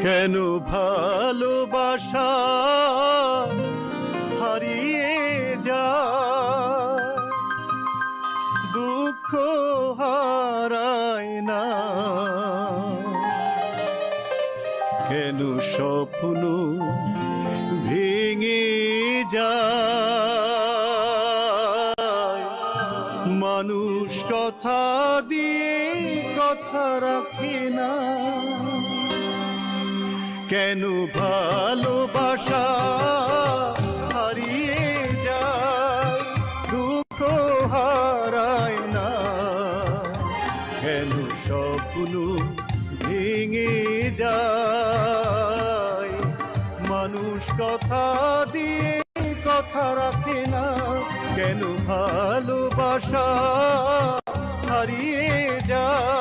কেন ভালোবাসা হারিয়ে যায়, দুঃখ হারায় না। কেন স্বপ্ন ভেঙে যায়, মানুষ কথা দিয়ে কথা রাখে না। কেন ভালোবাসা হারিয়ে যায়, দুঃখ হারায় না। কেন স্বপ্ন ভেঙে যায়, মানুষ কথা দিয়ে কথা রাখে না। কেন ভালোবাসা হারিয়ে যায়।